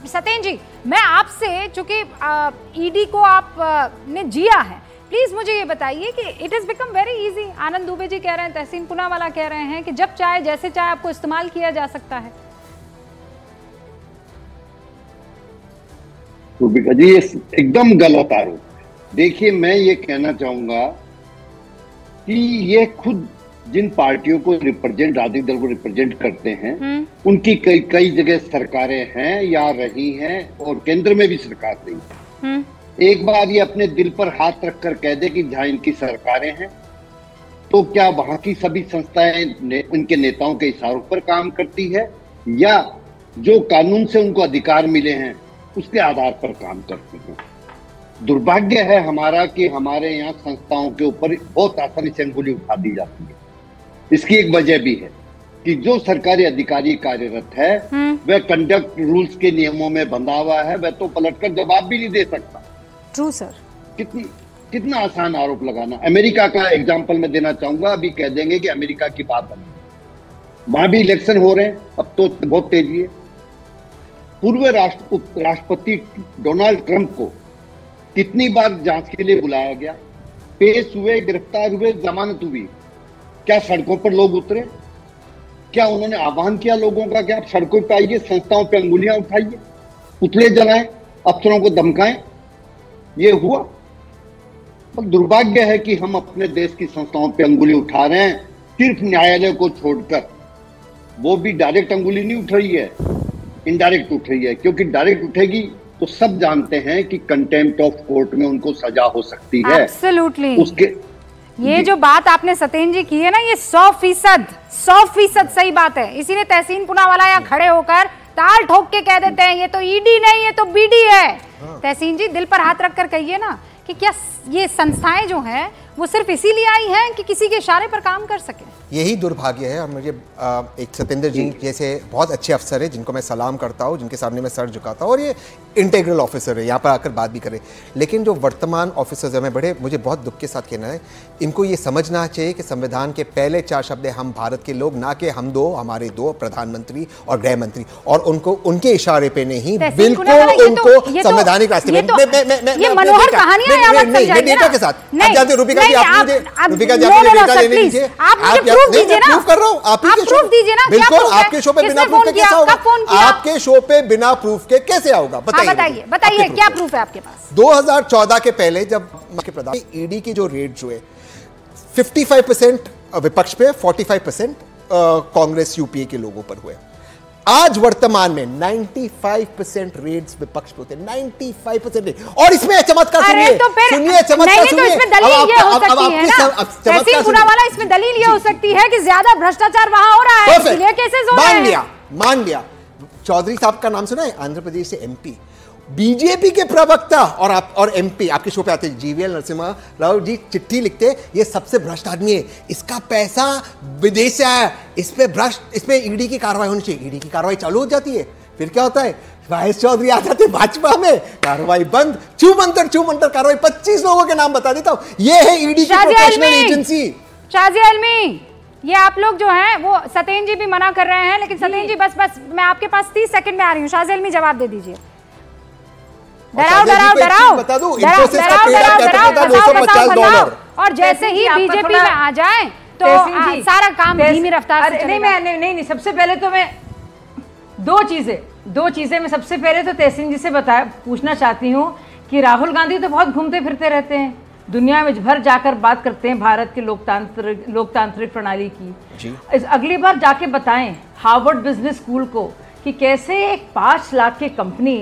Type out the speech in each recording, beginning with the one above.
सतेन जी, मैं आपसे, चूंकि ईडी को आप ने जिया है, प्लीज मुझे ये बताइए कि it is become very easy. Anand Dubey ji कह रहे हैं, तहसीन पूनावाला कह रहे हैं कि जब चाहे जैसे चाहे आपको इस्तेमाल किया जा सकता है। रूबिका जी, ये एकदम गलत आरोप। देखिए, मैं ये कहना चाहूंगा कि ये खुद जिन पार्टियों को रिप्रेजेंट, राजनीतिक दल को रिप्रेजेंट करते हैं, उनकी कई जगह सरकारें हैं या रही हैं, और केंद्र में भी सरकार रही है। एक बार ये अपने दिल पर हाथ रखकर कह दे कि जहां इनकी सरकारें हैं, तो क्या वहां की सभी संस्थाएं उनके नेताओं के इशारों पर काम करती है, या जो कानून से उनको अधिकार मिले हैं उसके आधार पर काम करती हैं? दुर्भाग्य है हमारा कि हमारे यहाँ संस्थाओं के ऊपर बहुत आसानी से अंगुली उठा दी जाती है। इसकी एक वजह भी है कि जो सरकारी अधिकारी कार्यरत है वह कंडक्ट रूल्स के नियमों में बंधा हुआ है, वह तो पलटकर जवाब भी नहीं दे सकता। True sir. कितना आसान आरोप लगाना। अमेरिका का एग्जांपल मैं देना चाहूंगा। अभी कह देंगे कि अमेरिका की बात है, वहां भी इलेक्शन हो रहे हैं, अब तो बहुत तेजी है। पूर्व राष्ट्रपति डोनाल्ड ट्रंप को कितनी बार जांच के लिए बुलाया गया, पेश हुए, गिरफ्तार हुए, जमानत हुई। क्या सड़कों पर लोग उतरे? क्या उन्होंने आह्वान किया लोगों का कि आप सड़कों पर आइए, संस्थाओं पर अंगुलियां उठाइए, पुतले जलाएं, अफसरों को धमकाएं? ये हुआ? पर दुर्भाग्य है कि हम अपने देश की संस्थाओं पर अंगुली उठा रहे हैं, सिर्फ न्यायालय को छोड़कर। वो भी डायरेक्ट अंगुली नहीं उठ रही है, इनडायरेक्ट उठ रही है, क्योंकि डायरेक्ट उठेगी तो सब जानते हैं कि कंटेम्प्ट ऑफ कोर्ट में उनको सजा हो सकती है। एब्सोल्युटली। उसके ये जो बात आपने सतेन जी की है ना, ये 100% सही बात है। इसीलिए तहसीन पूनावाला यहाँ खड़े होकर ताल ठोक के कह देते हैं ये तो ईडी नहीं, ये तो बीडी है। तहसीन जी, दिल पर हाथ रखकर कहिए ना कि क्या ये संस्थाएं जो हैं वो सिर्फ इसीलिए आई हैं कि किसी के इशारे पर काम कर सके? यही दुर्भाग्य है। और मुझे एक सतेंद्र जी जैसे बहुत अच्छे अफसर है, जिनको मैं सलाम करता हूँ, जिनके सामने मैं सर झुकाता हूँ, और ये इंटीग्रल ऑफिसर है, यहाँ पर आकर बात भी करें। लेकिन जो वर्तमान ऑफिसर्स हैं, मुझे बहुत दुख के साथ कहना है, इनको ये समझना चाहिए कि संविधान के पहले 4 शब्द है हम भारत के लोग, ना कि हम दो, हमारे 2 प्रधानमंत्री और गृह मंत्री, और उनको उनके इशारे पे नहीं, बिल्कुल उनको संवैधानिक रास्ते में। मनोहर कहानियां डेटा के साथ रूबिका जी, आप डेटा लेने लीजिए। प्रूफ कर रहा हूं, आप प्रूफ दीजिए ना। बिल्कुल, आपके शो पे बिना प्रूफ के कैसे होगा? आपके शो पे बिना प्रूफ के कैसे आएगा? बताइए क्या प्रूफ है आपके पास? 2014 के पहले जब प्रधान ईडी की जो रेड हुए, 55% विपक्ष पे, 45% कांग्रेस यूपीए के लोगों पर हुए। आज वर्तमान में 95% रेड्स विपक्ष पे होते हैं, 95% रेड। और इसमें चमत्कार सुनिए, चमत्कार सुनिए। इसमें दलील ये हो सकती है ना, तहसीन पूनावाला, इसमें दलील ये हो सकती है कि ज्यादा भ्रष्टाचार वहां हो रहा है, इसलिए केसेस हो रहे हैं। मान लिया। चौधरी साहब का नाम सुना है? आंध्र प्रदेश से एमपी, बीजेपी के प्रवक्ता और एमपी आपके शो पे आते हैं, जीवीएल नरसिम्हा राव जी चिट्ठी लिखते, ये सबसे भ्रष्ट आदमी है, इसका पैसा विदेश से आया, इस पे ईडी की कार्रवाई होनी चाहिए। ईडी की कार्रवाई चालू हो जाती है, फिर क्या होता है? वाइस चौधरी आ जाते भाजपा में, कार्रवाई बंद, छू मंतर कार्रवाई। 25 लोगों के नाम बता देता हूं, ये है ईडी की प्रोफेशनल एजेंसी। शाजिया इल्मी, ये आप लोग जो हैं वो, सतेन जी भी मना कर रहे हैं, लेकिन सतेन जी बस मैं आपके पास 30 सेकंड में आ रही हूँ। शाजिया इल्मी, जवाब दे दीजिए। डराओ बता दूं, इन्फोसिस का पेड अप कैपिटल था $250। और जैसे ही बीजेपी में आ जाए तो सारा काम धीमी रफ्तार से चलेगा। नहीं, सबसे पहले तो मैं दो चीजें मैं सबसे पहले तो तहसीन जी से पूछना चाहती हूँ कि राहुल गांधी तो बहुत घूमते फिरते रहते हैं, दुनिया में भर जाकर बात करते हैं भारत के लोकतांत्रिक प्रणाली की। अगली बार जाके बताएं हार्वर्ड बिजनेस स्कूल को कि कैसे एक 5 लाख की कंपनी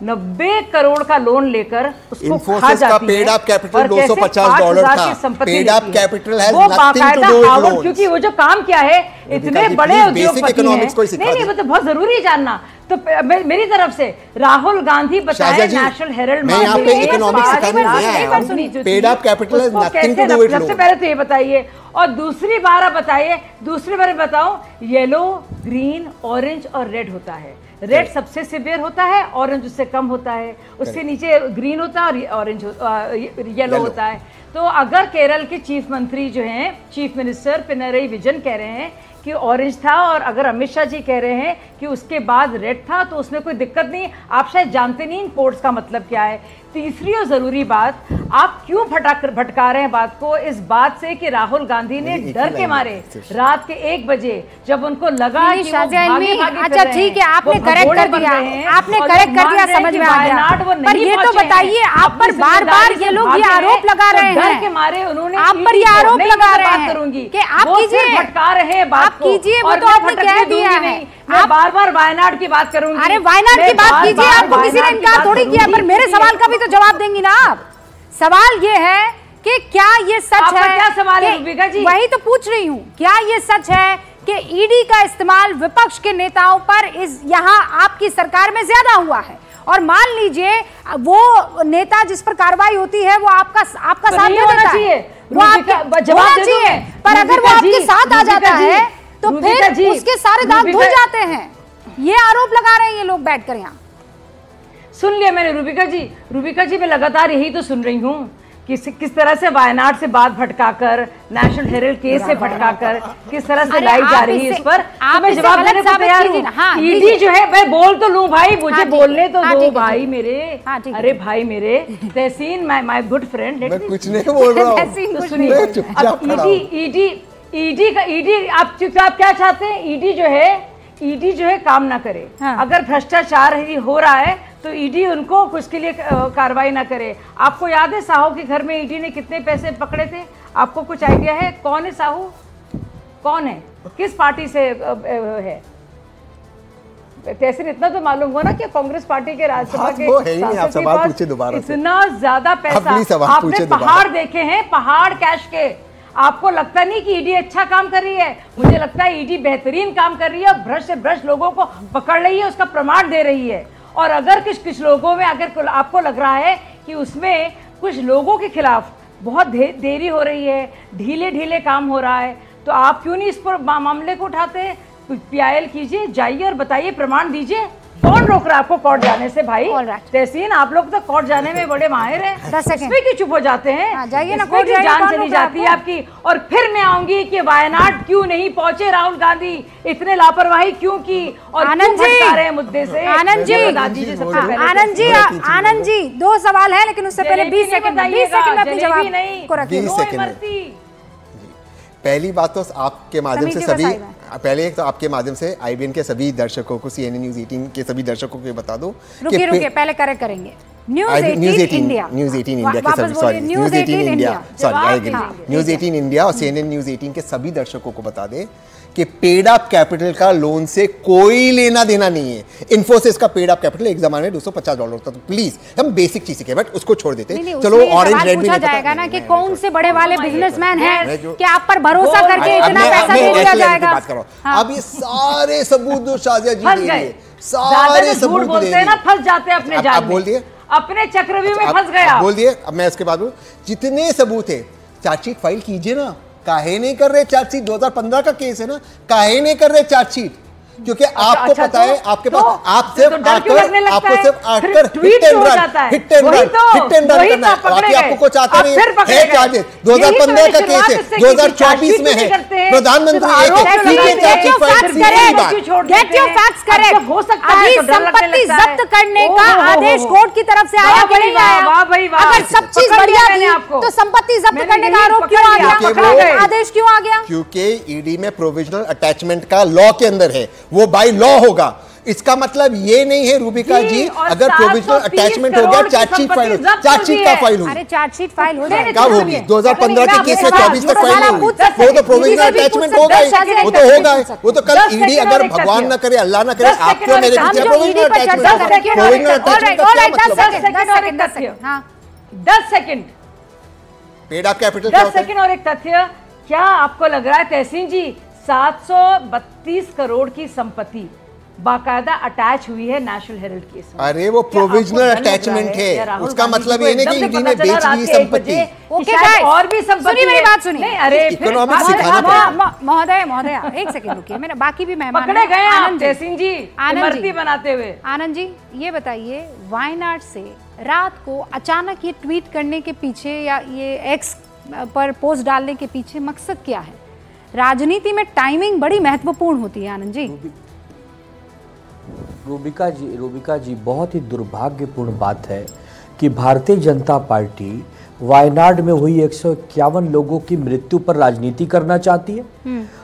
90 करोड़ का लोन लेकर उसको खा जाती है। पेड अप कैपिटल $250 था। Paid up capital has nothing to do with loans, क्योंकि वो जो काम किया है, इतने बड़े उद्योगपति हैं। नहीं, वो तो बहुत जरूरी है जानना। तो मेरी तरफ से राहुल गांधी बताए नेशनल हेराल्ड में, यहाँ पे इकोनॉमिक्स सिखाने आया हूं। Paid up capital has nothing to do with loans. सबसे पहले तो ये बताइए, और दूसरी बार बताओ, येलो, ग्रीन, ऑरेंज और रेड होता है। रेड सबसे सिवियर होता है, ऑरेंज उससे कम होता है, उससे नीचे ग्रीन होता है और ऑरेंज येलो होता है। तो अगर केरल के चीफ मंत्री जो हैं, चीफ मिनिस्टर पिनरई विजयन कह रहे हैं कि ऑरेंज था, और अगर अमित शाह जी कह रहे हैं कि उसके बाद रेड था तो उसमें कोई दिक्कत नहीं। आप शायद जानते नहीं इन कोड्स का मतलब क्या है। तीसरी और ज़रूरी बात, आप क्यों भटका रहे हैं बात को इस बात से कि राहुल गांधी ने डर के मारे रात के 1 बजे जब उनको लगा कि वो भागे अच्छा ठीक है, आपने करेक्ट कर दिया, आपने करेक्ट कर दिया, समझ में आ गया। पर ये तो बताइए, आप पर बार बार ये लोग ये आरोप लगा रहे हैं, डर के मारे उन्होंने आप पर ये आरोप लगा रहे हैं करूंगी कि आप कीजिए, भटका रहे हैं बात को, कीजिए, वो तो आपने कह दिया है। मैं बार बार वायनाड की बात करूंगी। अरे वायनाड की बात कीजिए, आपको किसी ने इनकार थोड़ी किया, पर मेरे सवाल का भी तो जवाब देंगी ना आप। सवाल ये है कि क्या ये सच है? क्या सवाल है रूबिका जी? वही तो पूछ रही हूँ, क्या ये सच है कि ईडी का इस्तेमाल विपक्ष के नेताओं पर यहाँ आपकी सरकार में ज्यादा हुआ है? और मान लीजिए वो नेता जिस पर कार्रवाई होती है वो आपका साथ दे देता है, वो आपका जवाब चाहिए, पर अगर वो आपके साथ आ जाता है तो फिर उसके सारे दांत धुल जाते हैं। ये आरोप लगा रहे हैं ये लोग बैठकर यहाँ। सुन लिया मैंने रूबिका जी मैं लगातार यही तो सुन रही हूँ कि किस तरह से वायनाड से बात भटकाकर, नेशनल हेराल्ड केस से भटकाकर किस तरह से लाई जा रही है इस पर, तो मैं जवाब देने को तैयार हूँ। ईडी जो है, मैं बोल तो लूं भाई, मुझे बोलने तो दो भाई मेरे। अरे भाई मेरे तहसीन, माय गुड फ्रेंड, मैं कुछ नहीं बोल रहा हूँ, तो सुनिए। ईडी आप क्या चाहते हैं? ईडी जो है काम ना करे। अगर भ्रष्टाचार हो रहा है तो ईडी उनको उसके लिए कार्रवाई ना करे। आपको याद है साहू के घर में ईडी ने कितने पैसे पकड़े थे? आपको कुछ आइडिया है? कौन है साहू? कौन है? किस पार्टी से है? तहसीन इतना तो मालूम हुआ ना कि कांग्रेस पार्टी के राज्यसभा के इतना ज्यादा पैसा। आपने पहाड़ देखे हैं, पहाड़ कैश के। आपको लगता नहीं कि ईडी अच्छा काम कर रही है? मुझे लगता है ईडी बेहतरीन काम कर रही है और भ्रष्ट से भ्रष्ट लोगों को पकड़ रही है, उसका प्रमाण दे रही है। और अगर कुछ लोगों में अगर आपको लग रहा है कि उसमें कुछ लोगों के खिलाफ बहुत देरी हो रही है, ढीले काम हो रहा है, तो आप क्यों नहीं इस पर मामले को उठाते? PIL कीजिए, जाइए और बताइए, प्रमाण दीजिए। कौन रोक रहा है आपको कोर्ट जाने से भाई? तहसीन, आप लोग तो कोर्ट जाने में बड़े माहिर हैं। 10 सेकंड इसमें क्यों चुप हो जाते हैं? जाइए ना, कोर्ट जान चली जाती है आपकी। और फिर मैं आऊंगी कि वायनाड क्यों नहीं पहुंचे राहुल गांधी, इतने लापरवाही क्यों की, और आनंद जी भटका रहे हैं मुद्दे से। आनंद जी 2 सवाल है, लेकिन उससे पहले 20 सेकंड में अपनी जवाब को रखिए। पहली बात तो आपके माध्यम से सभी, पहले एक तो आपके माध्यम से IBN के सभी दर्शकों को, CNN न्यूज़ 18 के सभी दर्शकों को बता दो, रुकिए पहले करेक्ट करेंगे। न्यूज़ 18 इंडिया के सभी, sorry news 18 India, news 18 India और CNN न्यूज़ 18 के सभी दर्शकों को बता दें कि पेड अप कैपिटल का लोन से कोई लेना देना नहीं है। इन्फोसिस का पेड अप कैपिटल एक जमाने में $250 था। तो प्लीज हम बेसिक चीज सीखे, बट उसको छोड़ देते। चलो ऑरेंज रेड भी पूछा जाएगा ना कि कौन से बड़े वाले बिजनेसमैन हैं कि आप पर भरोसा करके इतना पैसा दे दिया जाएगा। बात करो अब ये सारे सबूत जो शाजिया जी दे रही है, सारे सबूत बोलते हैं ना, फंस जाते हैं अपने जाल में। बोल दिए, अपने चक्रव्यूह में फंस गया। बोल दिए। अब मैं इसके बाद जितने सबूत है चार्जशीट फाइल कीजिए ना। काहे नहीं कर रहे चार्जशीट? 2015 का केस है ना, काहे नहीं कर रहे चार्जशीट? क्योंकि आपको पता है, आपके पास आप सिर्फ आकर हिट एंड रन करना है। बाकी आपको कुछ आता नहीं है। चार्जेस 2015 का केस है, 2024 में है। प्रधानमंत्री हो सकता है संपत्ति जब्त करने का आदेश कोर्ट की तरफ से आया कि नहीं आया? अगर सब चीज बढ़िया थी तो संपत्ति जब्त करने का आरोप क्यों आ गया? आदेश क्यों आ गया? क्योंकि ईडी में प्रोविजनल अटैचमेंट का लॉ के अंदर है, वो बाय लॉ होगा। इसका मतलब ये नहीं है रूबिका जी, अगर प्रोविजनल अटैचमेंट हो गया चार्जशीट फाइल, चार्जशीट का फाइल होगी। अरे चार्जशीट फाइल हो जाएगी, कब होगी? 2015 के केस में 24 तक फाइल होगी। वो तो प्रोविजनल अटैचमेंट होगा ही, वो तो होगा। वो तो कल ईडी अगर भगवान ना करे, अल्लाह ना करे, आपको मेरे पीछे provisional attachment 10 second paid up capital 10 second और एक तथ्य। क्या आपको लग रहा है तहसीन जी 732 करोड़ की संपत्ति बाकायदा अटैच हुई है नेशनल हेराल्ड केस में? अरे वो प्रोविजनल अटैचमेंट है, उसका मतलब ये नहीं कि ईडी ने बेच दी संपत्ति। और भी संपत्ति, सुनिए मेरी बात सुनिए। अरे इकोनॉमिक्स सिखाना पड़ेगा। महोदय एक सेकंड रुकिए, मैंने बाकी भी मेहमान पकड़े गए आप जयसिंह जी इमरती बनाते हुए। आनंद जी ये बताइए, वायनाड से रात को अचानक ये ट्वीट करने के पीछे या ये एक्स पर पोस्ट डालने के पीछे मकसद क्या है? राजनीति में टाइमिंग बड़ी महत्वपूर्ण होती है आनंद जी। रूबिका जी बहुत ही दुर्भाग्यपूर्ण बात है कि भारतीय जनता पार्टी वायनाड में हुई 151 लोगों की मृत्यु पर राजनीति करना चाहती है।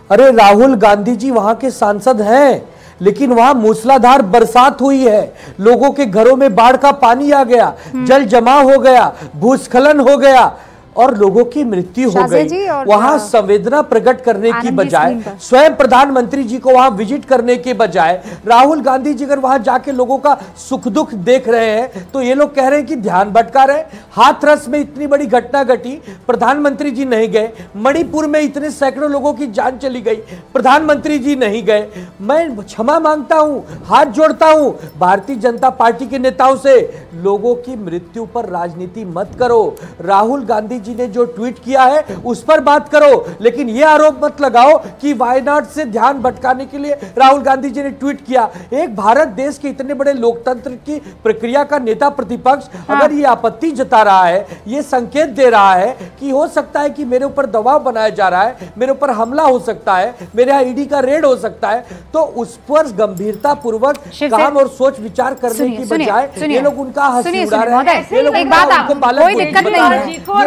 अरे राहुल गांधी जी वहां के सांसद हैं, लेकिन वहां मूसलाधार बरसात हुई है, लोगों के घरों में बाढ़ का पानी आ गया, जल जमाव हो गया, भूस्खलन हो गया और लोगों की मृत्यु हो गई। वहां संवेदना प्रकट करने की बजाय, स्वयं प्रधानमंत्री जी को वहां विजिट करने के बजाय, राहुल गांधी जी अगर वहां जाके लोगों का सुख दुख देख रहे हैं तो ये लोग कह रहे हैं कि ध्यान भटका रहे। हाथरस में इतनी बड़ी घटना घटी, प्रधानमंत्री जी नहीं गए। मणिपुर में इतने सैकड़ों लोगों की जान चली गई, प्रधानमंत्री जी नहीं गए। मैं क्षमा मांगता हूं, हाथ जोड़ता हूं भारतीय जनता पार्टी के नेताओं से, लोगों की मृत्यु पर राजनीति मत करो। राहुल गांधी जी ने जो ट्वीट किया है उस पर बात करो, लेकिन यह आरोप मत लगाओ कि वायनाड से ध्यान भटकाने के लिए राहुल गांधी जी ने ट्वीट किया। एक भारत देश के इतने बड़े लोकतंत्र की प्रक्रिया का नेता प्रतिपक्ष अगर ये आपत्ति जता रहा है, ये संकेत दे रहा है कि हो सकता है कि मेरे ऊपर दबाव बनाया जा रहा है, मेरे ऊपर हमला हो सकता है, मेरे यहाँ ईडी का रेड हो सकता है, तो उस पर गंभीरता पूर्वक काम और सोच विचार करने की बजाय ये लोग उनका हंसी उड़ा रहे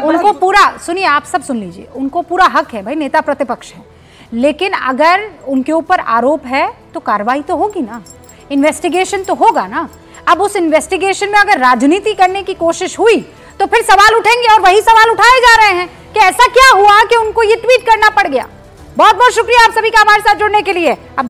हैं। पूरा सुनिए, आप सब सुन लीजिए, उनको पूरा हक है भाई, नेता प्रतिपक्ष है, लेकिन अगर उनके ऊपर आरोप है तो कार्रवाई तो होगी ना, इन्वेस्टिगेशन तो होगा ना। अब उस इन्वेस्टिगेशन में अगर राजनीति करने की कोशिश हुई तो फिर सवाल उठेंगे, और वही सवाल उठाए जा रहे हैं कि ऐसा क्या हुआ कि उनको ये ट्वीट करना पड़ गया। बहुत बहुत शुक्रिया आप सभी का हमारे साथ जुड़ने के लिए। अब